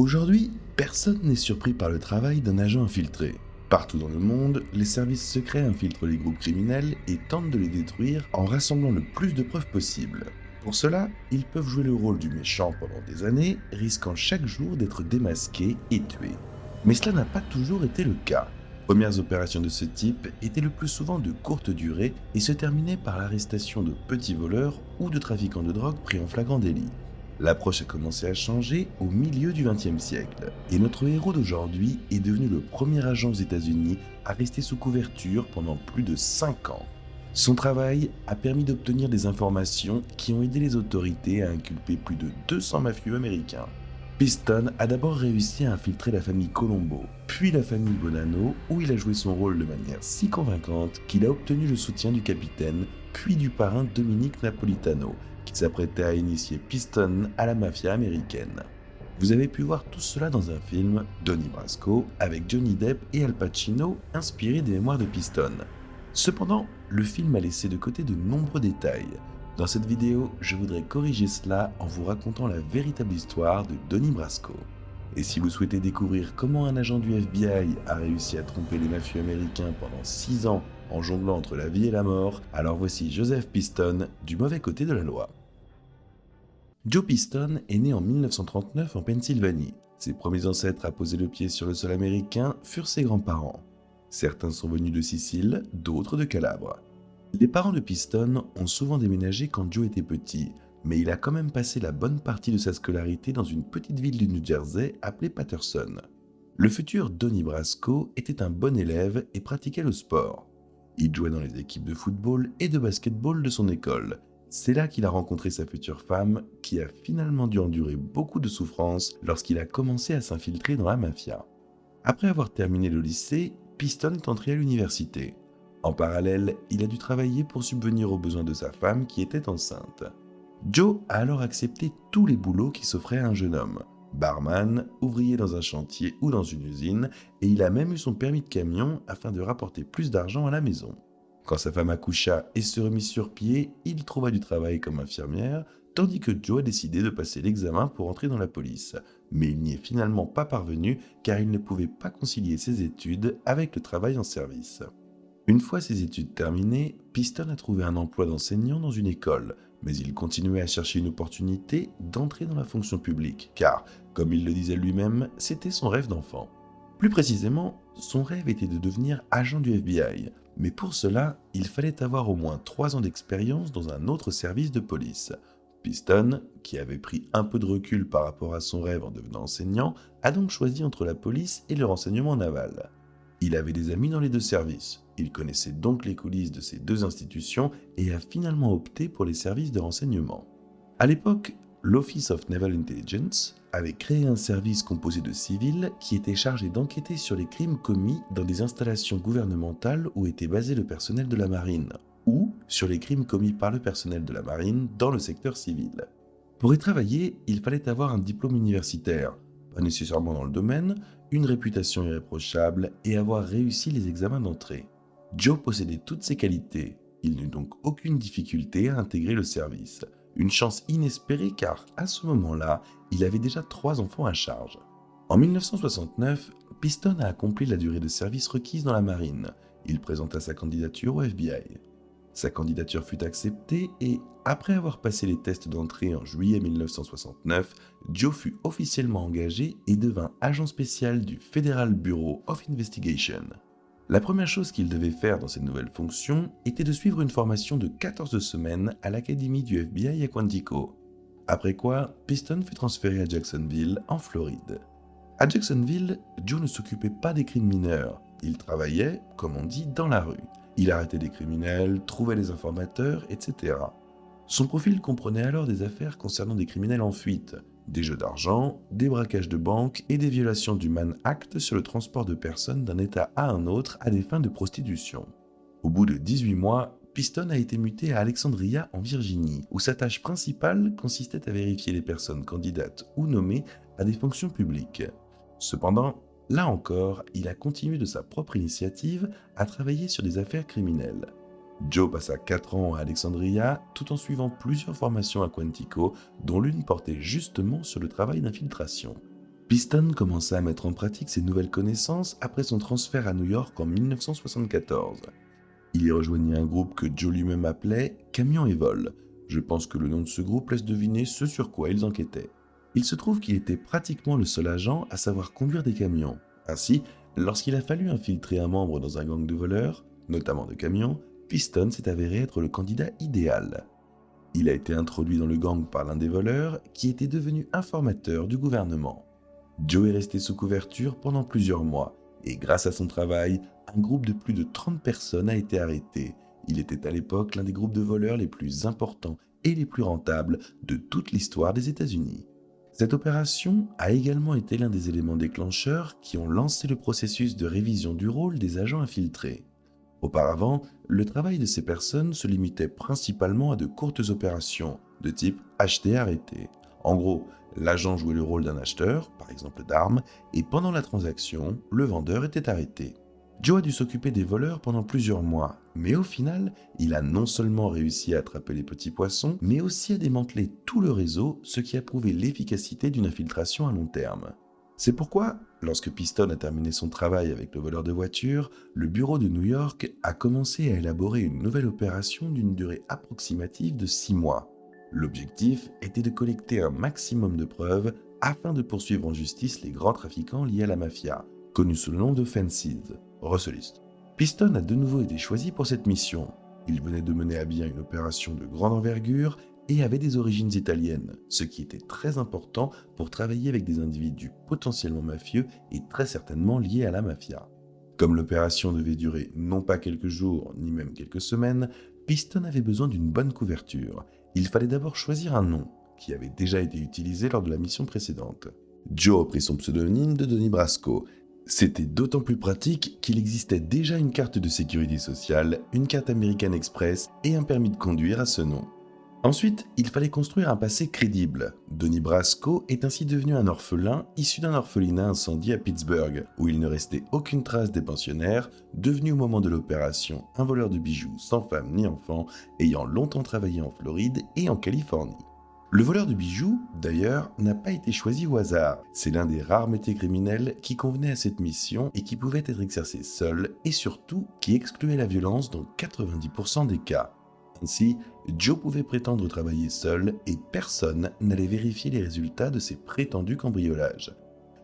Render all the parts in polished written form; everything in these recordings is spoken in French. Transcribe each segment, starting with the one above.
Aujourd'hui, personne n'est surpris par le travail d'un agent infiltré. Partout dans le monde, les services secrets infiltrent les groupes criminels et tentent de les détruire en rassemblant le plus de preuves possible. Pour cela, ils peuvent jouer le rôle du méchant pendant des années, risquant chaque jour d'être démasqués et tués. Mais cela n'a pas toujours été le cas. Premières opérations de ce type étaient le plus souvent de courte durée et se terminaient par l'arrestation de petits voleurs ou de trafiquants de drogue pris en flagrant délit. L'approche a commencé à changer au milieu du XXe siècle, et notre héros d'aujourd'hui est devenu le premier agent aux États-Unis à rester sous couverture pendant plus de 5 ans. Son travail a permis d'obtenir des informations qui ont aidé les autorités à inculper plus de 200 mafieux américains. Piston a d'abord réussi à infiltrer la famille Colombo, puis la famille Bonanno, où il a joué son rôle de manière si convaincante qu'il a obtenu le soutien du capitaine, puis du parrain Dominic Napolitano, qui s'apprêtait à initier Piston à la mafia américaine. Vous avez pu voir tout cela dans un film, Donnie Brasco, avec Johnny Depp et Al Pacino, inspiré des mémoires de Piston. Cependant, le film a laissé de côté de nombreux détails. Dans cette vidéo, je voudrais corriger cela en vous racontant la véritable histoire de Donnie Brasco. Et si vous souhaitez découvrir comment un agent du FBI a réussi à tromper les mafieux américains pendant 6 ans en jonglant entre la vie et la mort, alors voici Joseph Piston du mauvais côté de la loi. Joe Piston est né en 1939 en Pennsylvanie. Ses premiers ancêtres à poser le pied sur le sol américain furent ses grands-parents. Certains sont venus de Sicile, d'autres de Calabre. Les parents de Piston ont souvent déménagé quand Joe était petit, mais il a quand même passé la bonne partie de sa scolarité dans une petite ville du New Jersey appelée Paterson. Le futur Donnie Brasco était un bon élève et pratiquait le sport. Il jouait dans les équipes de football et de basketball de son école. C'est là qu'il a rencontré sa future femme, qui a finalement dû endurer beaucoup de souffrances lorsqu'il a commencé à s'infiltrer dans la mafia. Après avoir terminé le lycée, Piston est entré à l'université. En parallèle, il a dû travailler pour subvenir aux besoins de sa femme qui était enceinte. Joe a alors accepté tous les boulots qui s'offraient à un jeune homme. Barman, ouvrier dans un chantier ou dans une usine, et il a même eu son permis de camion afin de rapporter plus d'argent à la maison. Quand sa femme accoucha et se remit sur pied, il trouva du travail comme infirmière, tandis que Joe a décidé de passer l'examen pour entrer dans la police. Mais il n'y est finalement pas parvenu car il ne pouvait pas concilier ses études avec le travail en service. Une fois ses études terminées, Piston a trouvé un emploi d'enseignant dans une école, mais il continuait à chercher une opportunité d'entrer dans la fonction publique, car, comme il le disait lui-même, c'était son rêve d'enfant. Plus précisément, son rêve était de devenir agent du FBI, mais pour cela, il fallait avoir au moins 3 ans d'expérience dans un autre service de police. Piston, qui avait pris un peu de recul par rapport à son rêve en devenant enseignant, a donc choisi entre la police et le renseignement naval. Il avait des amis dans les deux services, il connaissait donc les coulisses de ces deux institutions et a finalement opté pour les services de renseignement. À l'époque, l'Office of Naval Intelligence avait créé un service composé de civils qui était chargé d'enquêter sur les crimes commis dans des installations gouvernementales où était basé le personnel de la marine, ou sur les crimes commis par le personnel de la marine dans le secteur civil. Pour y travailler, il fallait avoir un diplôme universitaire, pas nécessairement dans le domaine, une réputation irréprochable et avoir réussi les examens d'entrée. Joe possédait toutes ces qualités, il n'eut donc aucune difficulté à intégrer le service. Une chance inespérée car, à ce moment-là, il avait déjà 3 enfants à charge. En 1969, Piston a accompli la durée de service requise dans la marine. Il présenta sa candidature au FBI. Sa candidature fut acceptée et, après avoir passé les tests d'entrée en juillet 1969, Joe fut officiellement engagé et devint agent spécial du Federal Bureau of Investigation. La première chose qu'il devait faire dans cette nouvelle fonction était de suivre une formation de 14 semaines à l'académie du FBI à Quantico. Après quoi, Piston fut transféré à Jacksonville, en Floride. À Jacksonville, Joe ne s'occupait pas des crimes mineurs. Il travaillait, comme on dit, dans la rue. Il arrêtait des criminels, trouvait les informateurs, etc. Son profil comprenait alors des affaires concernant des criminels en fuite, des jeux d'argent, des braquages de banques et des violations du Mann Act sur le transport de personnes d'un État à un autre à des fins de prostitution. Au bout de 18 mois, Piston a été muté à Alexandria en Virginie, où sa tâche principale consistait à vérifier les personnes candidates ou nommées à des fonctions publiques. Cependant, là encore, il a continué de sa propre initiative à travailler sur des affaires criminelles. Joe passa 4 ans à Alexandria tout en suivant plusieurs formations à Quantico, dont l'une portait justement sur le travail d'infiltration. Piston commença à mettre en pratique ses nouvelles connaissances après son transfert à New York en 1974. Il y rejoignit un groupe que Joe lui-même appelait Camion et Vol. Je pense que le nom de ce groupe laisse deviner ce sur quoi ils enquêtaient. Il se trouve qu'il était pratiquement le seul agent à savoir conduire des camions. Ainsi, lorsqu'il a fallu infiltrer un membre dans un gang de voleurs, notamment de camions, Piston s'est avéré être le candidat idéal. Il a été introduit dans le gang par l'un des voleurs qui était devenu informateur du gouvernement. Joe est resté sous couverture pendant plusieurs mois et grâce à son travail, un groupe de plus de 30 personnes a été arrêté. Il était à l'époque l'un des groupes de voleurs les plus importants et les plus rentables de toute l'histoire des États-Unis. Cette opération a également été l'un des éléments déclencheurs qui ont lancé le processus de révision du rôle des agents infiltrés. Auparavant, le travail de ces personnes se limitait principalement à de courtes opérations, de type acheter-arrêter. En gros, l'agent jouait le rôle d'un acheteur, par exemple d'armes, et pendant la transaction, le vendeur était arrêté. Joe a dû s'occuper des voleurs pendant plusieurs mois, mais au final, il a non seulement réussi à attraper les petits poissons, mais aussi à démanteler tout le réseau, ce qui a prouvé l'efficacité d'une infiltration à long terme. C'est pourquoi, lorsque Piston a terminé son travail avec le voleur de voitures, le bureau de New York a commencé à élaborer une nouvelle opération d'une durée approximative de 6 mois. L'objectif était de collecter un maximum de preuves afin de poursuivre en justice les grands trafiquants liés à la mafia, connus sous le nom de Fences, recelistes. Piston a de nouveau été choisi pour cette mission. Il venait de mener à bien une opération de grande envergure et avait des origines italiennes, ce qui était très important pour travailler avec des individus potentiellement mafieux et très certainement liés à la mafia. Comme l'opération devait durer non pas quelques jours ni même quelques semaines, Piston avait besoin d'une bonne couverture. Il fallait d'abord choisir un nom, qui avait déjà été utilisé lors de la mission précédente. Joe prit son pseudonyme de Donnie Brasco. C'était d'autant plus pratique qu'il existait déjà une carte de sécurité sociale, une carte American Express et un permis de conduire à ce nom. Ensuite, il fallait construire un passé crédible. Donnie Brasco est ainsi devenu un orphelin issu d'un orphelinat incendié à Pittsburgh, où il ne restait aucune trace des pensionnaires, devenu au moment de l'opération un voleur de bijoux sans femme ni enfant, ayant longtemps travaillé en Floride et en Californie. Le voleur de bijoux, d'ailleurs, n'a pas été choisi au hasard. C'est l'un des rares métiers criminels qui convenait à cette mission et qui pouvait être exercé seul et surtout qui excluait la violence dans 90% des cas. Ainsi, Joe pouvait prétendre travailler seul et personne n'allait vérifier les résultats de ses prétendus cambriolages.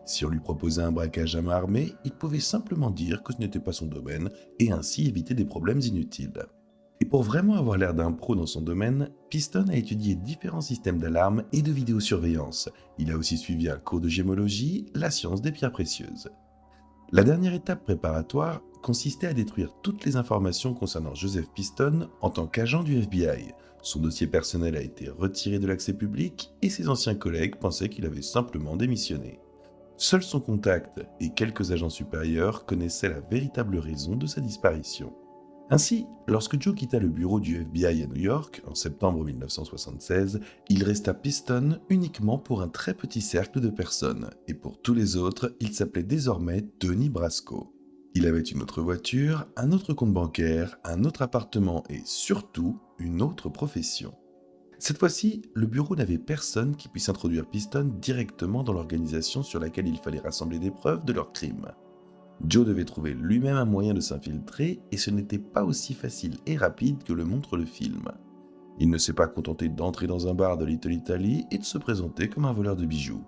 Si on lui proposait un braquage à main armée, il pouvait simplement dire que ce n'était pas son domaine et ainsi éviter des problèmes inutiles. Et pour vraiment avoir l'air d'un pro dans son domaine, Piston a étudié différents systèmes d'alarme et de vidéosurveillance. Il a aussi suivi un cours de gémologie, la science des pierres précieuses. La dernière étape préparatoire consistait à détruire toutes les informations concernant Joseph Piston en tant qu'agent du FBI. Son dossier personnel a été retiré de l'accès public et ses anciens collègues pensaient qu'il avait simplement démissionné. Seul son contact et quelques agents supérieurs connaissaient la véritable raison de sa disparition. Ainsi, lorsque Joe quitta le bureau du FBI à New York en septembre 1976, il resta Piston uniquement pour un très petit cercle de personnes, et pour tous les autres, il s'appelait désormais Donnie Brasco. Il avait une autre voiture, un autre compte bancaire, un autre appartement et surtout une autre profession. Cette fois-ci, le bureau n'avait personne qui puisse introduire Piston directement dans l'organisation sur laquelle il fallait rassembler des preuves de leur crime. Joe devait trouver lui-même un moyen de s'infiltrer et ce n'était pas aussi facile et rapide que le montre le film. Il ne s'est pas contenté d'entrer dans un bar de Little Italy et de se présenter comme un voleur de bijoux.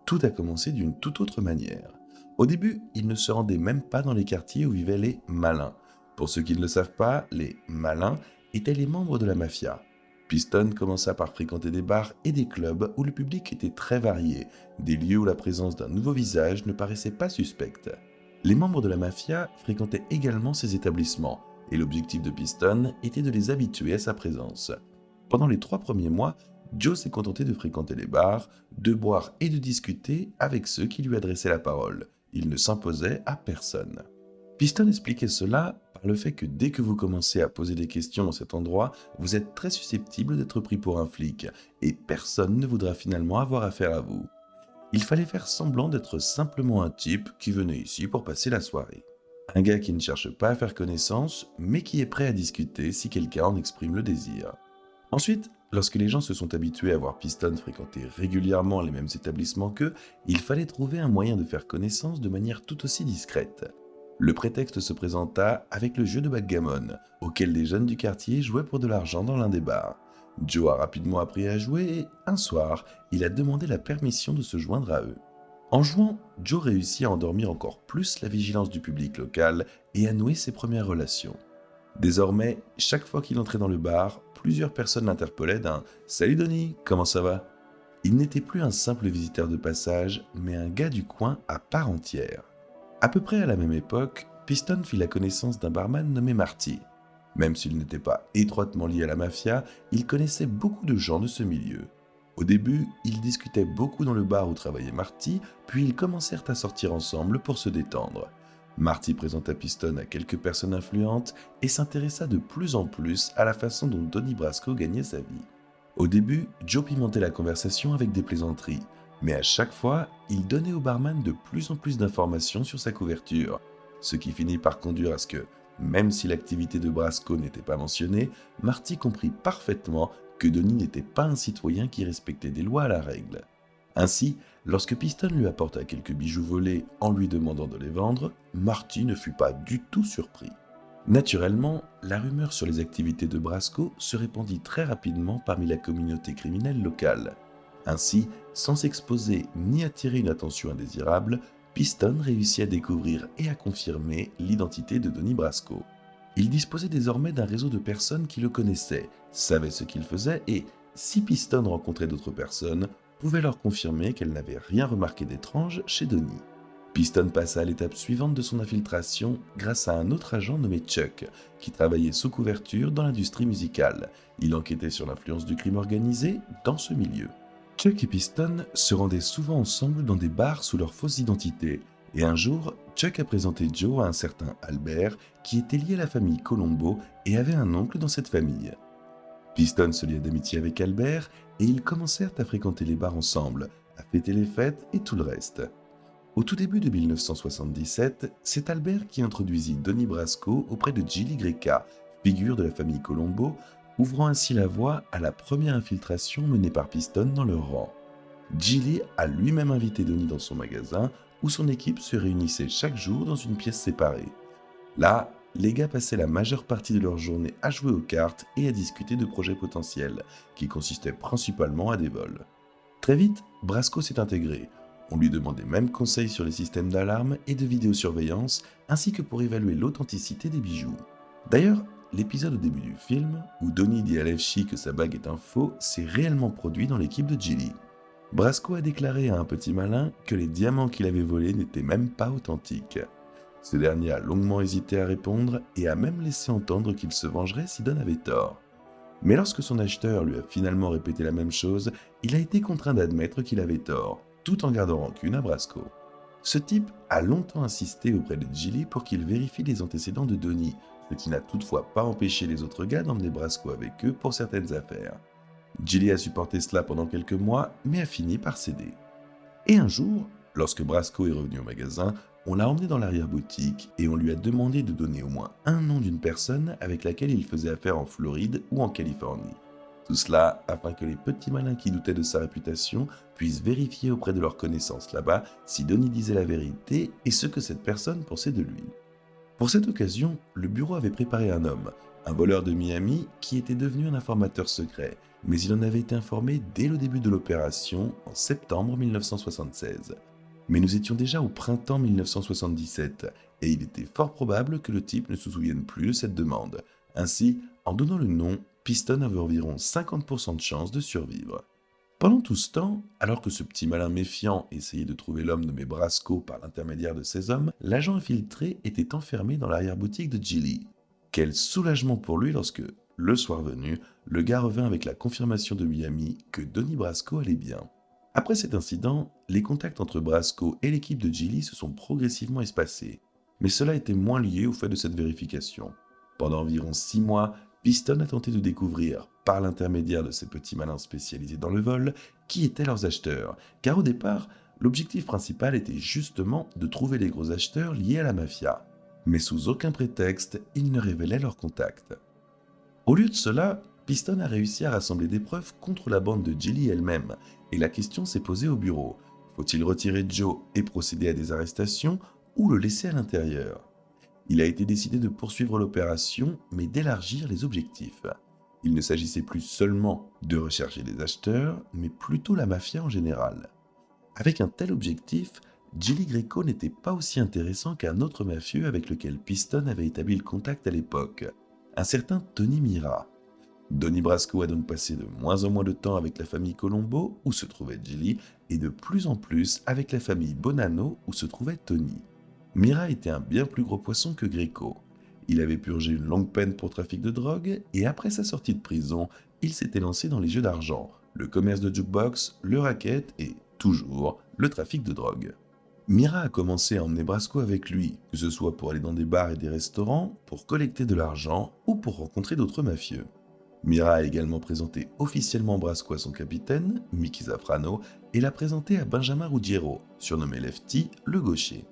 Tout a commencé d'une toute autre manière. Au début, il ne se rendait même pas dans les quartiers où vivaient les malins. Pour ceux qui ne le savent pas, les malins étaient les membres de la mafia. Piston commença par fréquenter des bars et des clubs où le public était très varié, des lieux où la présence d'un nouveau visage ne paraissait pas suspecte. Les membres de la mafia fréquentaient également ces établissements, et l'objectif de Piston était de les habituer à sa présence. Pendant les 3 premiers mois, Joe s'est contenté de fréquenter les bars, de boire et de discuter avec ceux qui lui adressaient la parole. Il ne s'imposait à personne. Piston expliquait cela par le fait que dès que vous commencez à poser des questions dans cet endroit, vous êtes très susceptible d'être pris pour un flic, et personne ne voudra finalement avoir affaire à vous. Il fallait faire semblant d'être simplement un type qui venait ici pour passer la soirée. Un gars qui ne cherche pas à faire connaissance, mais qui est prêt à discuter si quelqu'un en exprime le désir. Ensuite, lorsque les gens se sont habitués à voir Piston fréquenter régulièrement les mêmes établissements qu'eux, il fallait trouver un moyen de faire connaissance de manière tout aussi discrète. Le prétexte se présenta avec le jeu de backgammon, auquel les jeunes du quartier jouaient pour de l'argent dans l'un des bars. Joe a rapidement appris à jouer et, un soir, il a demandé la permission de se joindre à eux. En jouant, Joe réussit à endormir encore plus la vigilance du public local et à nouer ses premières relations. Désormais, chaque fois qu'il entrait dans le bar, plusieurs personnes l'interpellaient d'un « Salut Donny, comment ça va ?» Il n'était plus un simple visiteur de passage, mais un gars du coin à part entière. À peu près à la même époque, Piston fit la connaissance d'un barman nommé Marty. Même s'il n'était pas étroitement lié à la mafia, il connaissait beaucoup de gens de ce milieu. Au début, ils discutaient beaucoup dans le bar où travaillait Marty, puis ils commencèrent à sortir ensemble pour se détendre. Marty présenta Piston à quelques personnes influentes et s'intéressa de plus en plus à la façon dont Donnie Brasco gagnait sa vie. Au début, Joe pimentait la conversation avec des plaisanteries, mais à chaque fois, il donnait au barman de plus en plus d'informations sur sa couverture, ce qui finit par conduire à ce que, même si l'activité de Brasco n'était pas mentionnée, Marty comprit parfaitement que Donnie n'était pas un citoyen qui respectait des lois à la règle. Ainsi, lorsque Piston lui apporta quelques bijoux volés en lui demandant de les vendre, Marty ne fut pas du tout surpris. Naturellement, la rumeur sur les activités de Brasco se répandit très rapidement parmi la communauté criminelle locale. Ainsi, sans s'exposer ni attirer une attention indésirable, Piston réussit à découvrir et à confirmer l'identité de Donnie Brasco. Il disposait désormais d'un réseau de personnes qui le connaissaient, savaient ce qu'il faisait et, si Piston rencontrait d'autres personnes, pouvait leur confirmer qu'elle n'avait rien remarqué d'étrange chez Donnie. Piston passa à l'étape suivante de son infiltration grâce à un autre agent nommé Chuck, qui travaillait sous couverture dans l'industrie musicale. Il enquêtait sur l'influence du crime organisé dans ce milieu. Chuck et Piston se rendaient souvent ensemble dans des bars sous leurs fausses identités, et un jour, Chuck a présenté Joe à un certain Albert, qui était lié à la famille Colombo et avait un oncle dans cette famille. Piston se lia d'amitié avec Albert, et ils commencèrent à fréquenter les bars ensemble, à fêter les fêtes et tout le reste. Au tout début de 1977, c'est Albert qui introduisit Donnie Brasco auprès de Gilly Greca, figure de la famille Colombo, ouvrant ainsi la voie à la première infiltration menée par Piston dans leur rang. Gilly a lui-même invité Donnie dans son magasin, où son équipe se réunissait chaque jour dans une pièce séparée. Là, les gars passaient la majeure partie de leur journée à jouer aux cartes et à discuter de projets potentiels, qui consistaient principalement à des vols. Très vite, Brasco s'est intégré. On lui demandait même conseil sur les systèmes d'alarme et de vidéosurveillance, ainsi que pour évaluer l'authenticité des bijoux. D'ailleurs, l'épisode au début du film, où Donnie dit à Lefshi que sa bague est un faux, s'est réellement produit dans l'équipe de Gilly. Brasco a déclaré à un petit malin que les diamants qu'il avait volés n'étaient même pas authentiques. Ce dernier a longuement hésité à répondre et a même laissé entendre qu'il se vengerait si Don avait tort. Mais lorsque son acheteur lui a finalement répété la même chose, il a été contraint d'admettre qu'il avait tort, tout en gardant rancune à Brasco. Ce type a longtemps insisté auprès de Gilly pour qu'il vérifie les antécédents de Donnie, ce qui n'a toutefois pas empêché les autres gars d'emmener Brasco avec eux pour certaines affaires. Gilly a supporté cela pendant quelques mois, mais a fini par céder. Et un jour, lorsque Brasco est revenu au magasin, on l'a emmené dans l'arrière-boutique et on lui a demandé de donner au moins un nom d'une personne avec laquelle il faisait affaire en Floride ou en Californie. Tout cela afin que les petits malins qui doutaient de sa réputation puissent vérifier auprès de leurs connaissances là-bas si Donnie disait la vérité et ce que cette personne pensait de lui. Pour cette occasion, le bureau avait préparé un homme, un voleur de Miami qui était devenu un informateur secret, mais il en avait été informé dès le début de l'opération en septembre 1976. Mais nous étions déjà au printemps 1977 et il était fort probable que le type ne se souvienne plus de cette demande. Ainsi, en donnant le nom, Piston avait environ 50% de chances de survivre. Pendant tout ce temps, alors que ce petit malin méfiant essayait de trouver l'homme nommé Brasco par l'intermédiaire de ses hommes, l'agent infiltré était enfermé dans l'arrière-boutique de Gilly. Quel soulagement pour lui lorsque, le soir venu, le gars revint avec la confirmation de Miami que Donnie Brasco allait bien. Après cet incident, les contacts entre Brasco et l'équipe de Gilly se sont progressivement espacés, mais cela était moins lié au fait de cette vérification. Pendant environ 6 mois, Piston a tenté de découvrir, par l'intermédiaire de ces petits malins spécialisés dans le vol, qui étaient leurs acheteurs, car au départ, l'objectif principal était justement de trouver les gros acheteurs liés à la mafia. Mais sous aucun prétexte, ils ne révélaient leurs contacts. Au lieu de cela, Piston a réussi à rassembler des preuves contre la bande de Gilly elle-même, et la question s'est posée au bureau. Faut-il retirer Joe et procéder à des arrestations, ou le laisser à l'intérieur? Il a été décidé de poursuivre l'opération, mais d'élargir les objectifs. Il ne s'agissait plus seulement de rechercher des acheteurs, mais plutôt la mafia en général. Avec un tel objectif, Gilly Greco n'était pas aussi intéressant qu'un autre mafieux avec lequel Piston avait établi le contact à l'époque, un certain Tony Mira. Donnie Brasco a donc passé de moins en moins de temps avec la famille Colombo, où se trouvait Gilly, et de plus en plus avec la famille Bonanno, où se trouvait Tony. Mira était un bien plus gros poisson que Greco. Il avait purgé une longue peine pour trafic de drogue, et après sa sortie de prison, il s'était lancé dans les jeux d'argent, le commerce de jukebox, le racket et, toujours, le trafic de drogue. Mira a commencé à emmener Brasco avec lui, que ce soit pour aller dans des bars et des restaurants, pour collecter de l'argent ou pour rencontrer d'autres mafieux. Mira a également présenté officiellement Brasco à son capitaine, Mickey Zafrano, et l'a présenté à Benjamin Ruggiero, surnommé Lefty, le gaucher.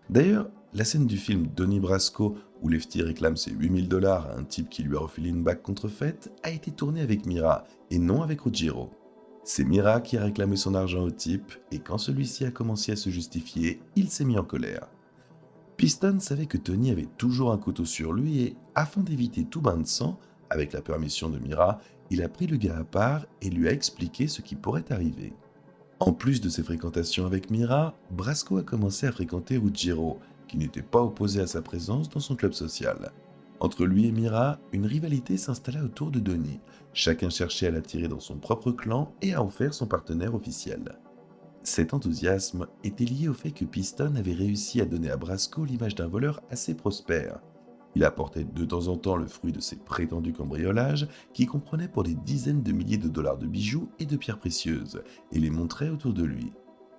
D'ailleurs, la scène du film Donnie Brasco, où Lefty réclame ses $8000 à un type qui lui a refilé une bague contrefaite, a été tournée avec Mira, et non avec Ruggiero. C'est Mira qui a réclamé son argent au type, et quand celui-ci a commencé à se justifier, il s'est mis en colère. Piston savait que Tony avait toujours un couteau sur lui et, afin d'éviter tout bain de sang, avec la permission de Mira, il a pris le gars à part et lui a expliqué ce qui pourrait arriver. En plus de ses fréquentations avec Mira, Brasco a commencé à fréquenter Ruggiero, qui n'était pas opposé à sa présence dans son club social. Entre lui et Mira, une rivalité s'installa autour de Donnie. Chacun cherchait à l'attirer dans son propre clan et à en faire son partenaire officiel. Cet enthousiasme était lié au fait que Piston avait réussi à donner à Brasco l'image d'un voleur assez prospère. Il apportait de temps en temps le fruit de ses prétendus cambriolages, qui comprenaient pour des dizaines de milliers de dollars de bijoux et de pierres précieuses, et les montrait autour de lui.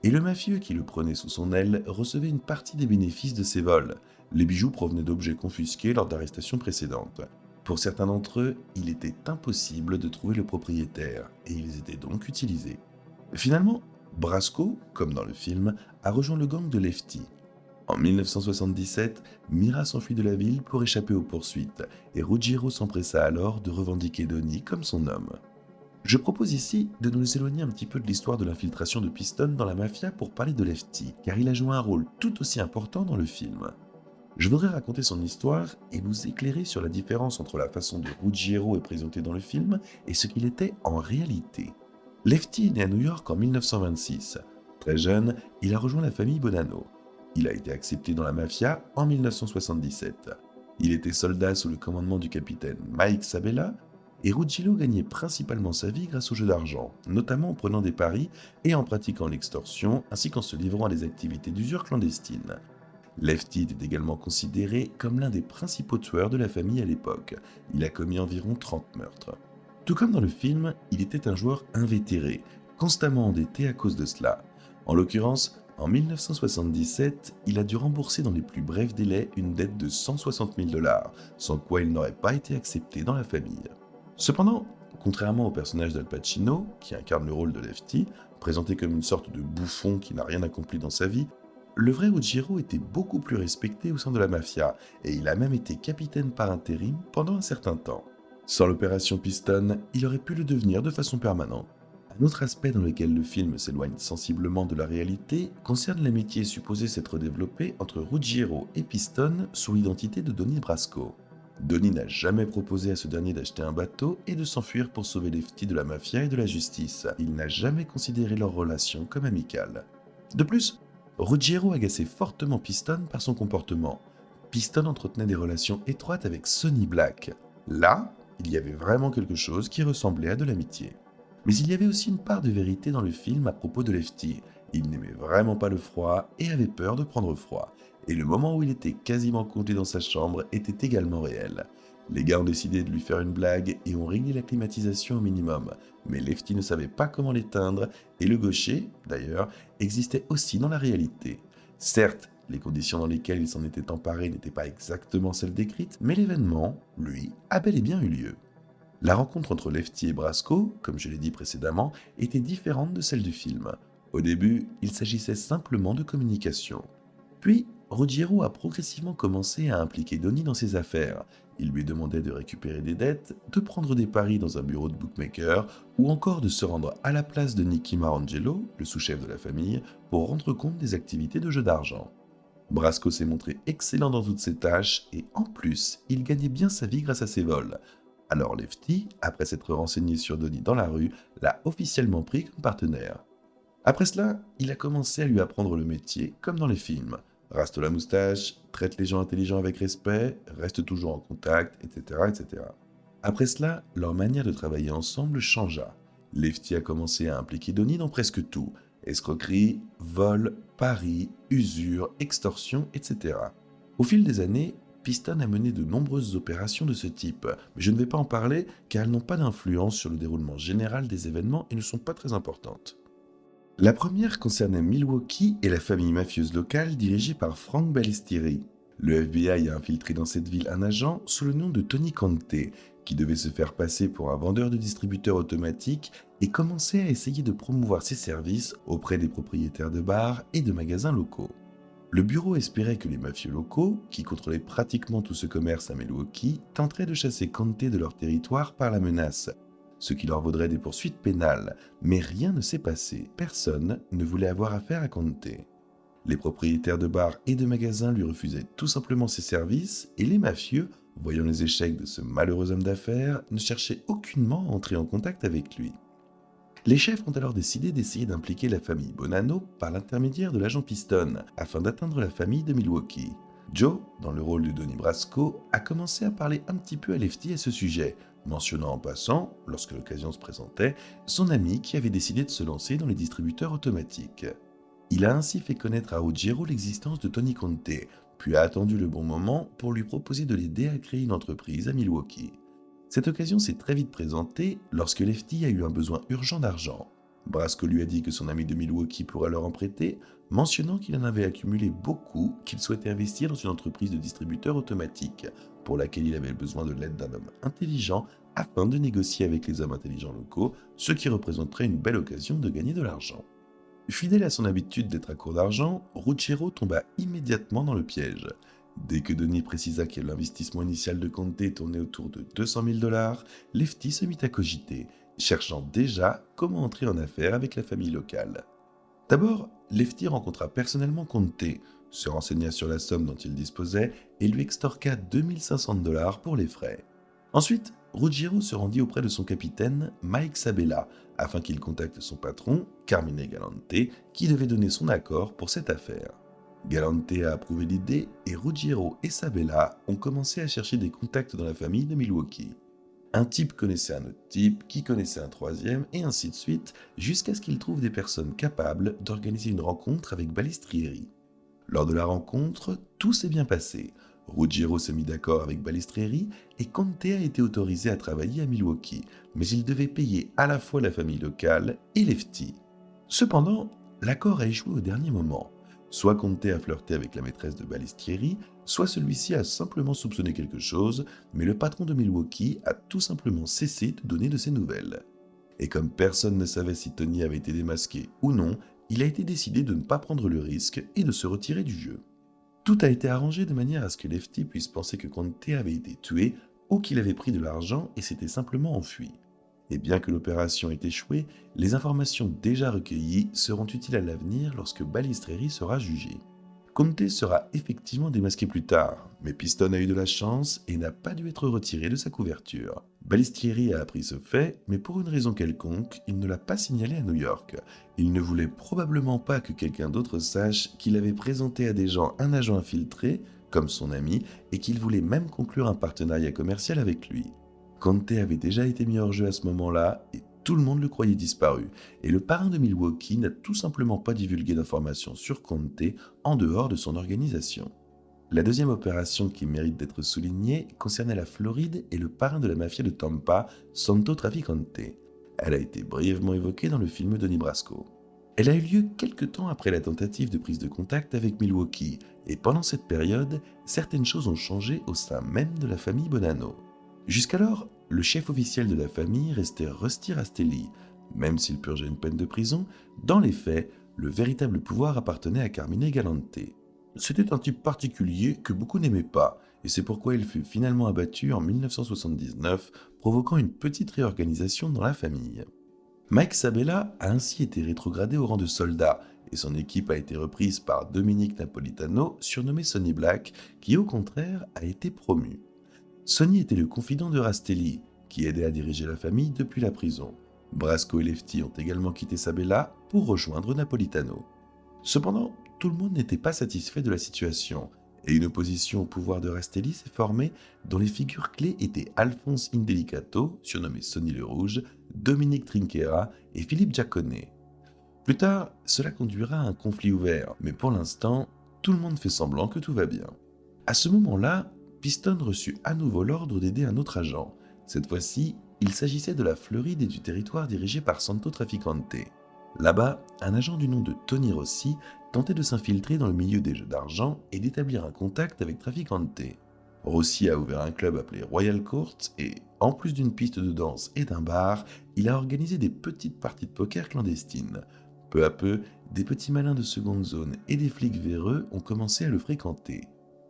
Et le mafieux qui le prenait sous son aile recevait une partie des bénéfices de ses vols. Les bijoux provenaient d'objets confisqués lors d'arrestations précédentes. Pour certains d'entre eux, il était impossible de trouver le propriétaire, et ils étaient donc utilisés. Finalement, Brasco, comme dans le film, a rejoint le gang de Lefty. En 1977, Mira s'enfuit de la ville pour échapper aux poursuites, et Ruggiero s'empressa alors de revendiquer Donnie comme son homme. Je propose ici de nous éloigner un petit peu de l'histoire de l'infiltration de Piston dans la mafia pour parler de Lefty, car il a joué un rôle tout aussi important dans le film. Je voudrais raconter son histoire et vous éclairer sur la différence entre la façon dont Ruggiero est présenté dans le film et ce qu'il était en réalité. Lefty est né à New York en 1926. Très jeune, il a rejoint la famille Bonanno. Il a été accepté dans la mafia en 1977. Il était soldat sous le commandement du capitaine Mike Sabella, et Ruggiero gagnait principalement sa vie grâce au jeu d'argent, notamment en prenant des paris et en pratiquant l'extorsion, ainsi qu'en se livrant à des activités d'usure clandestine. Lefty était également considéré comme l'un des principaux tueurs de la famille à l'époque. Il a commis environ 30 meurtres. Tout comme dans le film, il était un joueur invétéré, constamment endetté à cause de cela. En l'occurrence, en 1977, il a dû rembourser dans les plus brefs délais une dette de 160 000 $, sans quoi il n'aurait pas été accepté dans la famille. Cependant, contrairement au personnage d'Al Pacino, qui incarne le rôle de Lefty, présenté comme une sorte de bouffon qui n'a rien accompli dans sa vie, le vrai Ruggiero était beaucoup plus respecté au sein de la mafia, et il a même été capitaine par intérim pendant un certain temps. Sans l'opération Piston, il aurait pu le devenir de façon permanente. Un autre aspect dans lequel le film s'éloigne sensiblement de la réalité concerne l'amitié supposée s'être développée entre Ruggiero et Piston sous l'identité de Donnie Brasco. Donnie n'a jamais proposé à ce dernier d'acheter un bateau et de s'enfuir pour sauver Lefty de la mafia et de la justice. Il n'a jamais considéré leur relation comme amicale. De plus, Ruggiero agaçait fortement Piston par son comportement. Piston entretenait des relations étroites avec Sonny Black. Là, il y avait vraiment quelque chose qui ressemblait à de l'amitié. Mais il y avait aussi une part de vérité dans le film à propos de Lefty. Il n'aimait vraiment pas le froid et avait peur de prendre froid. Et le moment où il était quasiment congelé dans sa chambre était également réel. Les gars ont décidé de lui faire une blague et ont réglé la climatisation au minimum. Mais Lefty ne savait pas comment l'éteindre et le gaucher, d'ailleurs, existait aussi dans la réalité. Certes, les conditions dans lesquelles il s'en était emparé n'étaient pas exactement celles décrites, mais l'événement, lui, a bel et bien eu lieu. La rencontre entre Lefty et Brasco, comme je l'ai dit précédemment, était différente de celle du film. Au début, il s'agissait simplement de communication. Puis, Ruggiero a progressivement commencé à impliquer Donnie dans ses affaires. Il lui demandait de récupérer des dettes, de prendre des paris dans un bureau de bookmaker ou encore de se rendre à la place de Nicky Marangelo, le sous-chef de la famille, pour rendre compte des activités de jeu d'argent. Brasco s'est montré excellent dans toutes ses tâches et en plus, il gagnait bien sa vie grâce à ses vols. Alors Lefty, après s'être renseigné sur Donnie dans la rue, l'a officiellement pris comme partenaire. Après cela, il a commencé à lui apprendre le métier comme dans les films. Raste la moustache, traite les gens intelligents avec respect, reste toujours en contact, etc., etc. Après cela, leur manière de travailler ensemble changea. Lefty a commencé à impliquer Donnie dans presque tout. Escroquerie, vol, paris, usure, extorsion, etc. Au fil des années, Piston a mené de nombreuses opérations de ce type, mais je ne vais pas en parler car elles n'ont pas d'influence sur le déroulement général des événements et ne sont pas très importantes. La première concernait Milwaukee et la famille mafieuse locale dirigée par Frank Balistieri. Le FBI a infiltré dans cette ville un agent sous le nom de Tony Conte, qui devait se faire passer pour un vendeur de distributeurs automatiques et commençait à essayer de promouvoir ses services auprès des propriétaires de bars et de magasins locaux. Le bureau espérait que les mafieux locaux, qui contrôlaient pratiquement tout ce commerce à Milwaukee, tenteraient de chasser Conte de leur territoire par la menace, ce qui leur vaudrait des poursuites pénales, mais rien ne s'est passé, personne ne voulait avoir affaire à Conte. Les propriétaires de bars et de magasins lui refusaient tout simplement ses services et les mafieux, voyant les échecs de ce malheureux homme d'affaires, ne cherchaient aucunement à entrer en contact avec lui. Les chefs ont alors décidé d'essayer d'impliquer la famille Bonanno par l'intermédiaire de l'agent Piston, afin d'atteindre la famille de Milwaukee. Joe, dans le rôle de Donnie Brasco, a commencé à parler un petit peu à Lefty à ce sujet, mentionnant en passant, lorsque l'occasion se présentait, son ami qui avait décidé de se lancer dans les distributeurs automatiques. Il a ainsi fait connaître à Ruggiero l'existence de Tony Conte, puis a attendu le bon moment pour lui proposer de l'aider à créer une entreprise à Milwaukee. Cette occasion s'est très vite présentée lorsque Lefty a eu un besoin urgent d'argent. Brasco lui a dit que son ami de Milwaukee pourrait leur en prêter, mentionnant qu'il en avait accumulé beaucoup qu'il souhaitait investir dans une entreprise de distributeurs automatiques, pour laquelle il avait besoin de l'aide d'un homme intelligent afin de négocier avec les hommes intelligents locaux, ce qui représenterait une belle occasion de gagner de l'argent. Fidèle à son habitude d'être à court d'argent, Ruggiero tomba immédiatement dans le piège. Dès que Donnie précisa que l'investissement initial de Conte tournait autour de 200 000 $, Lefty se mit à cogiter, cherchant déjà comment entrer en affaires avec la famille locale. D'abord, Lefty rencontra personnellement Conte, se renseigna sur la somme dont il disposait et lui extorqua 2500 $ pour les frais. Ensuite, Ruggiero se rendit auprès de son capitaine, Mike Sabella, afin qu'il contacte son patron, Carmine Galante, qui devait donner son accord pour cette affaire. Galante a approuvé l'idée et Ruggiero et Sabella ont commencé à chercher des contacts dans la famille de Milwaukee. Un type connaissait un autre type, qui connaissait un troisième, et ainsi de suite, jusqu'à ce qu'ils trouvent des personnes capables d'organiser une rencontre avec Balistrieri. Lors de la rencontre, tout s'est bien passé. Ruggiero s'est mis d'accord avec Balistrieri et Conte a été autorisé à travailler à Milwaukee, mais il devait payer à la fois la famille locale et Lefty. Cependant, l'accord a échoué au dernier moment. Soit Conte a flirté avec la maîtresse de Balistrieri, soit celui-ci a simplement soupçonné quelque chose, mais le patron de Milwaukee a tout simplement cessé de donner de ses nouvelles. Et comme personne ne savait si Tony avait été démasqué ou non, il a été décidé de ne pas prendre le risque et de se retirer du jeu. Tout a été arrangé de manière à ce que Lefty puisse penser que Conte avait été tué ou qu'il avait pris de l'argent et s'était simplement enfui. Et bien que l'opération ait échoué, les informations déjà recueillies seront utiles à l'avenir lorsque Balistrieri sera jugé. Conte sera effectivement démasqué plus tard, mais Piston a eu de la chance et n'a pas dû être retiré de sa couverture. Balistrieri a appris ce fait, mais pour une raison quelconque, il ne l'a pas signalé à New York. Il ne voulait probablement pas que quelqu'un d'autre sache qu'il avait présenté à des gens un agent infiltré, comme son ami, et qu'il voulait même conclure un partenariat commercial avec lui. Conte avait déjà été mis hors jeu à ce moment-là, et tout le monde le croyait disparu, et le parrain de Milwaukee n'a tout simplement pas divulgué d'informations sur Conte en dehors de son organisation. La deuxième opération qui mérite d'être soulignée concernait la Floride et le parrain de la mafia de Tampa, Santo Trafficante. Elle a été brièvement évoquée dans le film Donnie Brasco. Elle a eu lieu quelque temps après la tentative de prise de contact avec Milwaukee, et pendant cette période, certaines choses ont changé au sein même de la famille Bonanno. Jusqu'alors, le chef officiel de la famille restait Rusty Rastelli. Même s'il purgeait une peine de prison, dans les faits, le véritable pouvoir appartenait à Carmine Galante. C'était un type particulier que beaucoup n'aimaient pas, et c'est pourquoi il fut finalement abattu en 1979, provoquant une petite réorganisation dans la famille. Mike Sabella a ainsi été rétrogradé au rang de soldat, et son équipe a été reprise par Dominic Napolitano, surnommé Sonny Black, qui au contraire a été promu. Sonny était le confident de Rastelli, qui aidait à diriger la famille depuis la prison. Brasco et Lefty ont également quitté Sabella pour rejoindre Napolitano. Cependant, tout le monde n'était pas satisfait de la situation, et une opposition au pouvoir de Rastelli s'est formée dont les figures clés étaient Alphonse Indelicato, surnommé Sonny le Rouge, Dominique Trinquera et Philippe Giacone. Plus tard, cela conduira à un conflit ouvert, mais pour l'instant, tout le monde fait semblant que tout va bien. À ce moment-là, Piston reçut à nouveau l'ordre d'aider un autre agent. Cette fois-ci, il s'agissait de la Floride et du territoire dirigé par Santo Traficante. Là-bas, un agent du nom de Tony Rossi tentait de s'infiltrer dans le milieu des jeux d'argent et d'établir un contact avec Traficante. Rossi a ouvert un club appelé Royal Court et, en plus d'une piste de danse et d'un bar, il a organisé des petites parties de poker clandestines. Peu à peu, des petits malins de seconde zone et des flics véreux ont commencé à le fréquenter.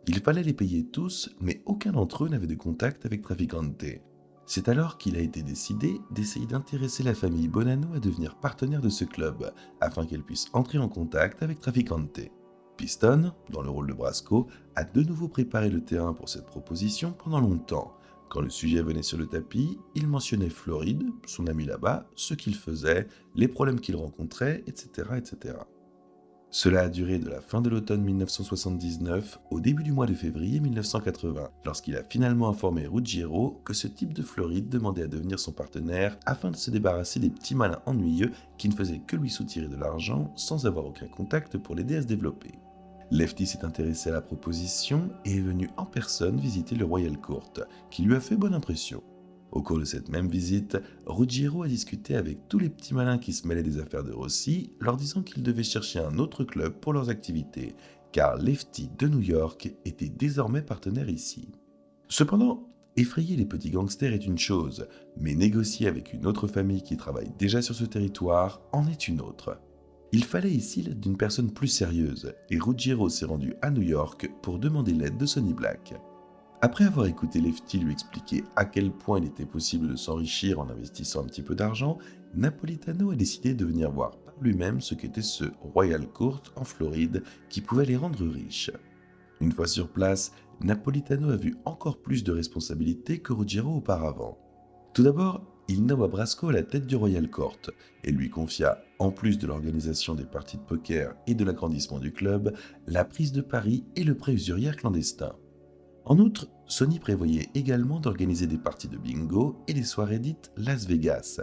Il fallait les payer tous, mais aucun d'entre eux n'avait de contact avec Traficante. C'est alors qu'il a été décidé d'essayer d'intéresser la famille Bonanno à devenir partenaire de ce club, afin qu'elle puisse entrer en contact avec Traficante. Piston, dans le rôle de Brasco, a de nouveau préparé le terrain pour cette proposition pendant longtemps. Quand le sujet venait sur le tapis, il mentionnait Floride, son ami là-bas, ce qu'il faisait, les problèmes qu'il rencontrait, etc., etc. Cela a duré de la fin de l'automne 1979 au début du mois de février 1980, lorsqu'il a finalement informé Ruggiero que ce type de Floride demandait à devenir son partenaire afin de se débarrasser des petits malins ennuyeux qui ne faisaient que lui soutirer de l'argent sans avoir aucun contact pour l'aider à se développer. Lefty s'est intéressé à la proposition et est venu en personne visiter le Royal Court, qui lui a fait bonne impression. Au cours de cette même visite, Ruggiero a discuté avec tous les petits malins qui se mêlaient des affaires de Rossi, leur disant qu'ils devaient chercher un autre club pour leurs activités, car Lefty de New York était désormais partenaire ici. Cependant, effrayer les petits gangsters est une chose, mais négocier avec une autre famille qui travaille déjà sur ce territoire en est une autre. Il fallait ici l'aide d'une personne plus sérieuse, et Ruggiero s'est rendu à New York pour demander l'aide de Sonny Black. Après avoir écouté Lefty lui expliquer à quel point il était possible de s'enrichir en investissant un petit peu d'argent, Napolitano a décidé de venir voir par lui-même ce qu'était ce Royal Court en Floride qui pouvait les rendre riches. Une fois sur place, Napolitano a vu encore plus de responsabilités que Ruggiero auparavant. Tout d'abord, il nomma Brasco à la tête du Royal Court et lui confia, en plus de l'organisation des parties de poker et de l'agrandissement du club, la prise de paris et le prêt usurière clandestin. En outre, Sonny prévoyait également d'organiser des parties de bingo et des soirées dites Las Vegas.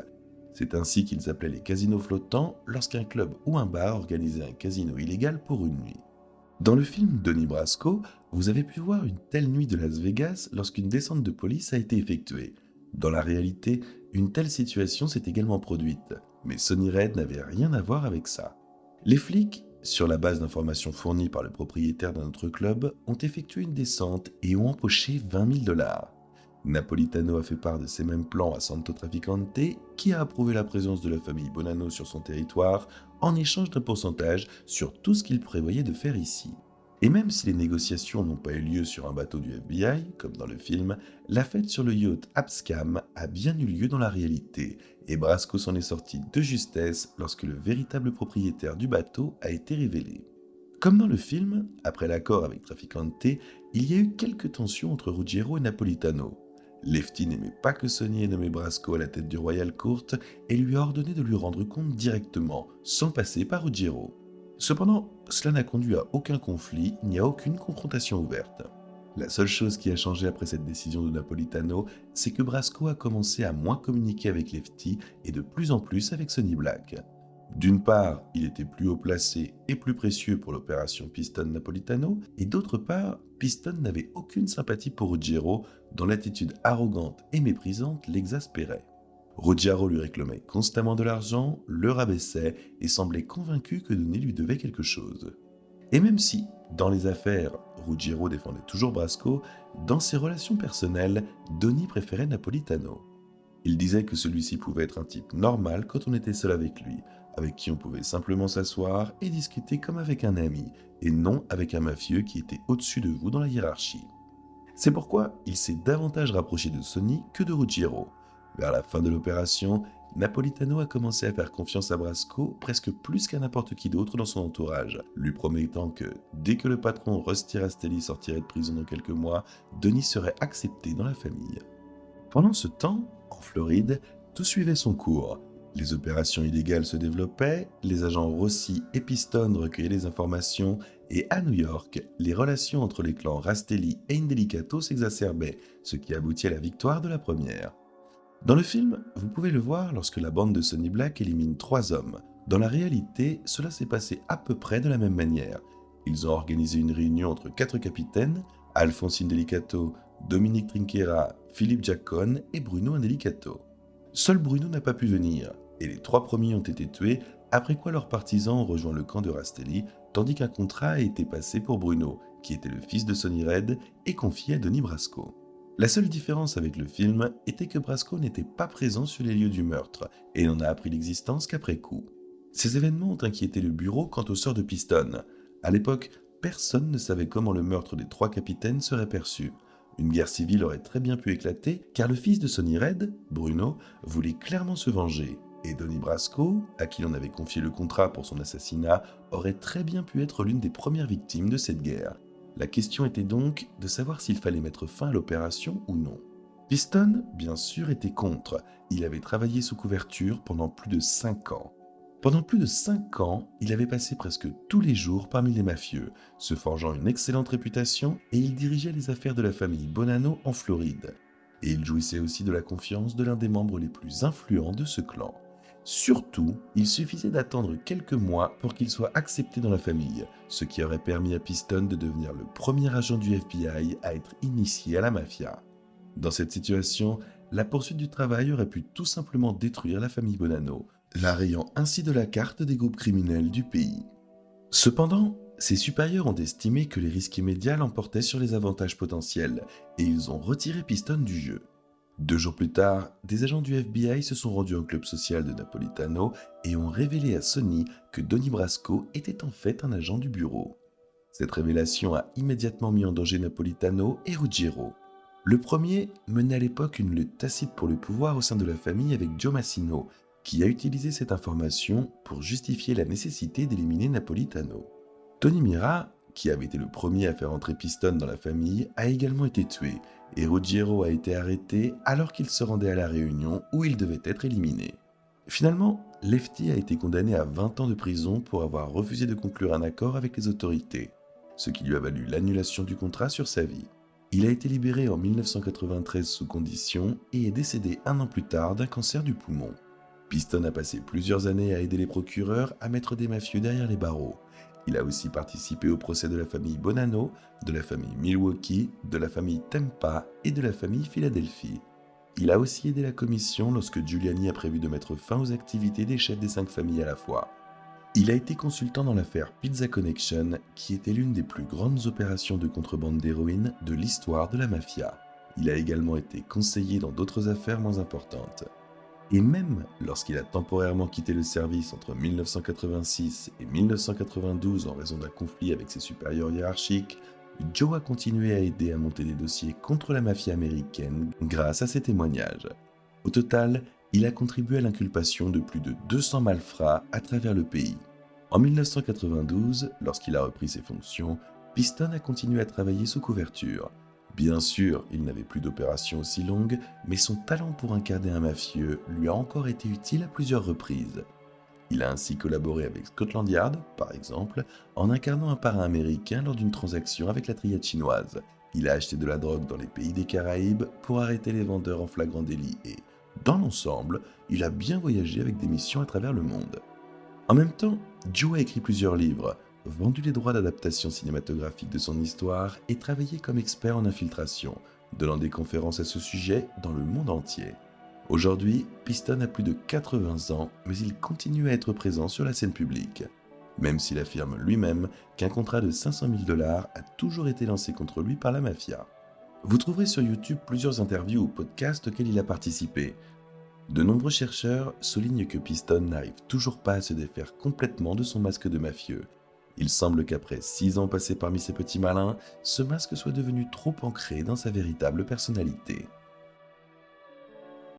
C'est ainsi qu'ils appelaient les casinos flottants lorsqu'un club ou un bar organisait un casino illégal pour une nuit. Dans le film Donnie Brasco, vous avez pu voir une telle nuit de Las Vegas lorsqu'une descente de police a été effectuée. Dans la réalité, une telle situation s'est également produite, mais Sonny Red n'avait rien à voir avec ça. Les flics, sur la base d'informations fournies par le propriétaire d'un autre club, ont effectué une descente et ont empoché 20 000 $. Napolitano a fait part de ses mêmes plans à Santo Traficante, qui a approuvé la présence de la famille Bonanno sur son territoire en échange d'un pourcentage sur tout ce qu'il prévoyait de faire ici. Et même si les négociations n'ont pas eu lieu sur un bateau du FBI, comme dans le film, la fête sur le yacht Abscam a bien eu lieu dans la réalité, et Brasco s'en est sorti de justesse lorsque le véritable propriétaire du bateau a été révélé. Comme dans le film, après l'accord avec Traficante, il y a eu quelques tensions entre Ruggiero et Napolitano. Lefty n'aimait pas que Sonny ait nommé Brasco à la tête du Royal Court et lui a ordonné de lui rendre compte directement, sans passer par Ruggiero. Cependant, cela n'a conduit à aucun conflit ni à aucune confrontation ouverte. La seule chose qui a changé après cette décision de Napolitano, c'est que Brasco a commencé à moins communiquer avec Lefty et de plus en plus avec Sonny Black. D'une part, il était plus haut placé et plus précieux pour l'opération Piston-Napolitano, et d'autre part, Piston n'avait aucune sympathie pour Ruggiero, dont l'attitude arrogante et méprisante l'exaspérait. Ruggiero lui réclamait constamment de l'argent, le rabaissait et semblait convaincu que Donnie lui devait quelque chose. Et même si, dans les affaires, Ruggiero défendait toujours Brasco, dans ses relations personnelles, Donnie préférait Napolitano. Il disait que celui-ci pouvait être un type normal quand on était seul avec lui, avec qui on pouvait simplement s'asseoir et discuter comme avec un ami, et non avec un mafieux qui était au-dessus de vous dans la hiérarchie. C'est pourquoi il s'est davantage rapproché de Sonny que de Ruggiero. Vers la fin de l'opération, Napolitano a commencé à faire confiance à Brasco presque plus qu'à n'importe qui d'autre dans son entourage, lui promettant que, dès que le patron Rusty Rastelli sortirait de prison dans quelques mois, Denis serait accepté dans la famille. Pendant ce temps, en Floride, tout suivait son cours. Les opérations illégales se développaient, les agents Rossi et Piston recueillaient les informations, et à New York, les relations entre les clans Rastelli et Indelicato s'exacerbaient, ce qui aboutit à la victoire de la première. Dans le film, vous pouvez le voir lorsque la bande de Sonny Black élimine 3 hommes. Dans la réalité, cela s'est passé à peu près de la même manière. Ils ont organisé une réunion entre 4 capitaines, Alphonse Indelicato, Dominique Trinquera, Philippe Giacone et Bruno Indelicato. Seul Bruno n'a pas pu venir, et les 3 premiers ont été tués, après quoi leurs partisans ont rejoint le camp de Rastelli, tandis qu'un contrat a été passé pour Bruno, qui était le fils de Sonny Red, et confié à Denis Brasco. La seule différence avec le film était que Brasco n'était pas présent sur les lieux du meurtre, et n'en a appris l'existence qu'après coup. Ces événements ont inquiété le bureau quant au sort de Piston. À l'époque, personne ne savait comment le meurtre des 3 capitaines serait perçu. Une guerre civile aurait très bien pu éclater, car le fils de Sonny Red, Bruno, voulait clairement se venger, et Denis Brasco, à qui l'on avait confié le contrat pour son assassinat, aurait très bien pu être l'une des premières victimes de cette guerre. La question était donc de savoir s'il fallait mettre fin à l'opération ou non. Piston, bien sûr, était contre. Il avait travaillé sous couverture pendant plus de 5 ans. Pendant plus de 5 ans, il avait passé presque tous les jours parmi les mafieux, se forgeant une excellente réputation, et il dirigeait les affaires de la famille Bonanno en Floride. Et il jouissait aussi de la confiance de l'un des membres les plus influents de ce clan. Surtout, il suffisait d'attendre quelques mois pour qu'il soit accepté dans la famille, ce qui aurait permis à Piston de devenir le premier agent du FBI à être initié à la mafia. Dans cette situation, la poursuite du travail aurait pu tout simplement détruire la famille Bonanno, la rayant ainsi de la carte des groupes criminels du pays. Cependant, ses supérieurs ont estimé que les risques immédiats l'emportaient sur les avantages potentiels, et ils ont retiré Piston du jeu. 2 jours plus tard, des agents du FBI se sont rendus au club social de Napolitano et ont révélé à Sonny que Denis Brasco était en fait un agent du bureau. Cette révélation a immédiatement mis en danger Napolitano et Ruggiero. Le premier menait à l'époque une lutte tacite pour le pouvoir au sein de la famille avec Joe Massino, qui a utilisé cette information pour justifier la nécessité d'éliminer Napolitano. Tony Mira, qui avait été le premier à faire entrer Piston dans la famille, a également été tué, et Ruggiero a été arrêté alors qu'il se rendait à la réunion où il devait être éliminé. Finalement, Lefty a été condamné à 20 ans de prison pour avoir refusé de conclure un accord avec les autorités, ce qui lui a valu l'annulation du contrat sur sa vie. Il a été libéré en 1993 sous condition et est décédé 1 an plus tard d'un cancer du poumon. Piston a passé plusieurs années à aider les procureurs à mettre des mafieux derrière les barreaux. Il a aussi participé au procès de la famille Bonanno, de la famille Milwaukee, de la famille Tempa et de la famille Philadelphie. Il a aussi aidé la commission lorsque Giuliani a prévu de mettre fin aux activités des chefs des 5 familles à la fois. Il a été consultant dans l'affaire Pizza Connection, qui était l'une des plus grandes opérations de contrebande d'héroïne de l'histoire de la mafia. Il a également été conseiller dans d'autres affaires moins importantes. Et même lorsqu'il a temporairement quitté le service entre 1986 et 1992 en raison d'un conflit avec ses supérieurs hiérarchiques, Joe a continué à aider à monter des dossiers contre la mafia américaine grâce à ses témoignages. Au total, il a contribué à l'inculpation de plus de 200 malfrats à travers le pays. En 1992, lorsqu'il a repris ses fonctions, Piston a continué à travailler sous couverture. Bien sûr, il n'avait plus d'opérations aussi longues, mais son talent pour incarner un mafieux lui a encore été utile à plusieurs reprises. Il a ainsi collaboré avec Scotland Yard, par exemple, en incarnant un parrain américain lors d'une transaction avec la triade chinoise. Il a acheté de la drogue dans les pays des Caraïbes pour arrêter les vendeurs en flagrant délit et, dans l'ensemble, il a bien voyagé avec des missions à travers le monde. En même temps, Joe a écrit plusieurs livres, vendu les droits d'adaptation cinématographique de son histoire et travaillé comme expert en infiltration, donnant des conférences à ce sujet dans le monde entier. Aujourd'hui, Piston a plus de 80 ans, mais il continue à être présent sur la scène publique, même s'il affirme lui-même qu'un contrat de 500 000 $ a toujours été lancé contre lui par la mafia. Vous trouverez sur YouTube plusieurs interviews ou podcasts auxquels il a participé. De nombreux chercheurs soulignent que Piston n'arrive toujours pas à se défaire complètement de son masque de mafieux. Il semble qu'après 6 ans passés parmi ces petits malins, ce masque soit devenu trop ancré dans sa véritable personnalité.